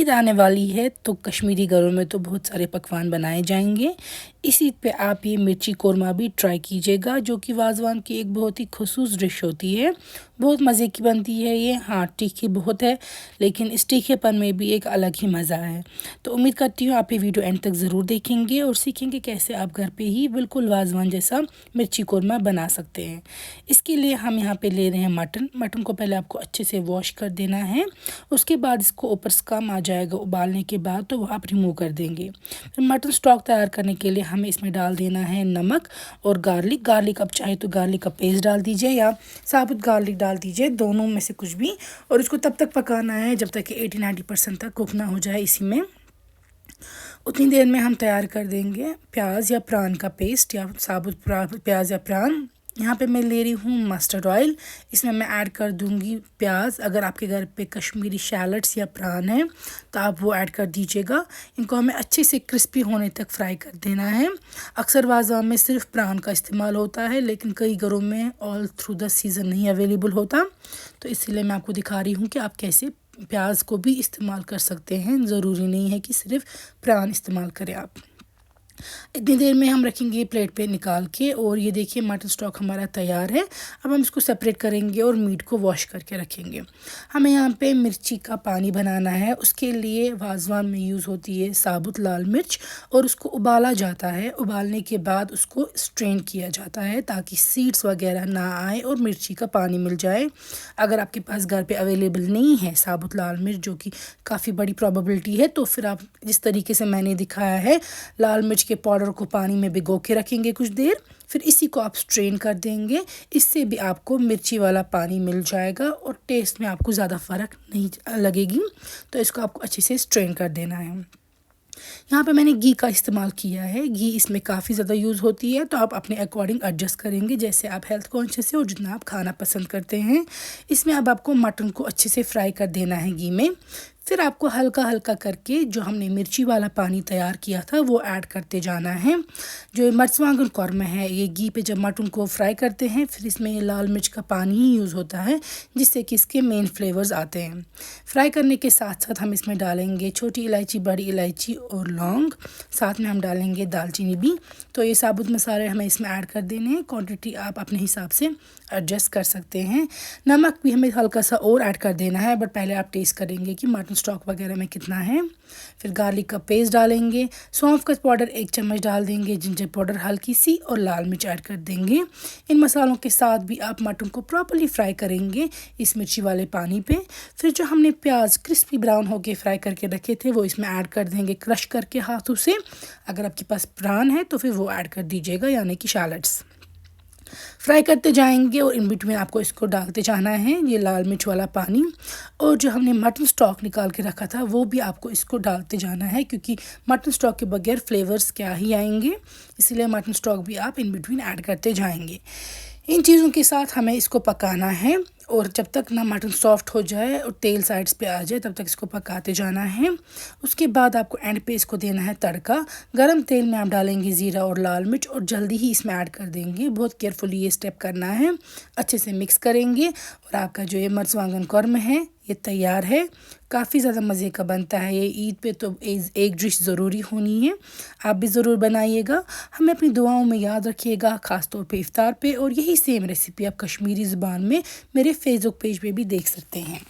ईद आने वाली है तो कश्मीरी घरों में तो बहुत सारे पकवान बनाए जाएंगे। इस ईद पे आप ये मिर्ची कोरमा भी ट्राई कीजिएगा, जो कि वाज़वान की एक बहुत ही ख़ुसूस डिश होती है। बहुत मज़े की बनती है ये। हाँ, तीखी बहुत है, लेकिन इस तीखेपन में भी एक अलग ही मज़ा है। तो उम्मीद करती हूँ आप ये वीडियो एंड तक ज़रूर देखेंगे और सीखेंगे कैसे आप घर पे ही बिल्कुल वाज़वान जैसा मिर्ची कोरमा बना सकते हैं। इसके लिए हम यहाँ पे ले रहे हैं मटन को पहले आपको अच्छे से वॉश कर देना है। उसके बाद इसको ऊपर से काम आ जाएगा उबालने के बाद, तो वह आप रिमूव कर देंगे। फिर मटन स्टॉक तैयार करने के लिए हमें इसमें डाल देना है नमक और गार्लिक आप चाहे तो गार्लिक का पेस्ट डाल दीजिए या साबुत गार्लिक डाल दीजिए, दोनों में से कुछ भी। और इसको तब तक पकाना है जब तक कि 80-90% तक कुक ना हो जाए। इसी में उतनी देर में हम तैयार कर देंगे प्याज या प्रान का पेस्ट या साबुत प्याज या प्रान। यहाँ पे मैं ले रही हूँ मस्टर्ड ऑयल। इसमें मैं ऐड कर दूँगी प्याज। अगर आपके घर पे कश्मीरी शैलट्स या प्रान है तो आप वो ऐड कर दीजिएगा। इनको हमें अच्छे से क्रिस्पी होने तक फ्राई कर देना है। अक्सर वाज़वान में सिर्फ प्रान का इस्तेमाल होता है, लेकिन कई घरों में ऑल थ्रू द सीज़न नहीं अवेलेबल होता, तो इसीलिए मैं आपको दिखा रही हूँ कि आप कैसे प्याज को भी इस्तेमाल कर सकते हैं। ज़रूरी नहीं है कि सिर्फ प्रान इस्तेमाल करें आप। इतनी देर में हम रखेंगे प्लेट पे निकाल के। और ये देखिए मटन स्टॉक हमारा तैयार है। अब हम इसको सेपरेट करेंगे और मीट को वॉश करके रखेंगे। हमें यहाँ पे मिर्ची का पानी बनाना है। उसके लिए वाज़वान में यूज़ होती है साबुत लाल मिर्च, और उसको उबाला जाता है। उबालने के बाद उसको स्ट्रेन किया जाता है ताकि सीड्स वगैरह ना आए और मिर्ची का पानी मिल जाए। अगर आपके पास घर पे अवेलेबल नहीं है साबुत लाल मिर्च, जो कि काफ़ी बड़ी प्रॉबिलिटी है, तो फिर आप जिस तरीके से मैंने दिखाया है लाल मिर्च के पाउडर को पानी में भिगो के रखेंगे कुछ देर, फिर इसी को आप स्ट्रेन कर देंगे। इससे भी आपको मिर्ची वाला पानी मिल जाएगा और टेस्ट में आपको ज़्यादा फ़र्क नहीं लगेगी। तो इसको आपको अच्छे से स्ट्रेन कर देना है। यहाँ पे मैंने घी का इस्तेमाल किया है। घी इसमें काफ़ी ज़्यादा यूज़ होती है, तो आप अपने अकॉर्डिंग एडजस्ट करेंगे जैसे आप हेल्थ कॉन्शियस है और जितना आप खाना पसंद करते हैं। इसमें अब आपको मटन को अच्छे से फ्राई कर देना है घी में। फिर आपको हल्का हल्का करके जो हमने मिर्ची वाला पानी तैयार किया था वो ऐड करते जाना है। जो मर्चवांगन कौरमा है, ये घी पे जब मटन को फ्राई करते हैं फिर इसमें लाल मिर्च का पानी ही यूज़ होता है, जिससे कि इसके मेन फ्लेवर्स आते हैं। फ्राई करने के साथ साथ हम इसमें डालेंगे छोटी इलायची, बड़ी इलायची और लौंग। साथ में हम डालेंगे दालचीनी भी। तो ये साबुत मसाले हमें इसमें ऐड कर देने हैं। क्वांटिटी आप अपने हिसाब से एडजस्ट कर सकते हैं। नमक भी हमें हल्का सा और ऐड कर देना है, बट पहले आप टेस्ट करेंगे कि मटन स्टॉक वगैरह में कितना है। फिर गार्लिक का पेस्ट डालेंगे, सौंफ का पाउडर 1 चम्मच डाल देंगे, जिंजर पाउडर हल्की सी और लाल मिर्च ऐड कर देंगे। इन मसालों के साथ भी आप मटन को प्रॉपर्ली फ्राई करेंगे इस मिर्ची वाले पानी पे। फिर जो हमने प्याज क्रिस्पी ब्राउन होके फ्राई करके रखे थे वो इसमें ऐड कर देंगे क्रश करके हाथों से। अगर आपके पास प्रान है तो फिर वो ऐड कर दीजिएगा, यानी कि शैलट्स। फ्राई करते जाएंगे और इन बिटवीन आपको इसको डालते जाना है ये लाल मिर्च वाला पानी। और जो हमने मटन स्टॉक निकाल के रखा था वो भी आपको इसको डालते जाना है, क्योंकि मटन स्टॉक के बगैर फ्लेवर्स क्या ही आएंगे। इसलिए मटन स्टॉक भी आप इन बिटवीन ऐड करते जाएंगे। इन चीज़ों के साथ हमें इसको पकाना है, और जब तक ना मटन सॉफ्ट हो जाए और तेल साइड्स पे आ जाए तब तक इसको पकाते जाना है। उसके बाद आपको एंड पे इसको देना है तड़का। गरम तेल में आप डालेंगे ज़ीरा और लाल मिर्च और जल्दी ही इसमें ऐड कर देंगे। बहुत केयरफुली ये स्टेप करना है। अच्छे से मिक्स करेंगे और आपका जो ये मर्चवांगन कौरमा है ये तैयार है। काफ़ी ज़्यादा मज़े का बनता है ये। ईद पे तो एक डिश ज़रूरी होनी है, आप भी ज़रूर बनाइएगा। हमें अपनी दुआओं में याद रखिएगा, ख़ास तौर पे इफ्तार पे। और यही सेम रेसिपी आप कश्मीरी ज़ुबान में मेरे फेसबुक पेज पे भी देख सकते हैं।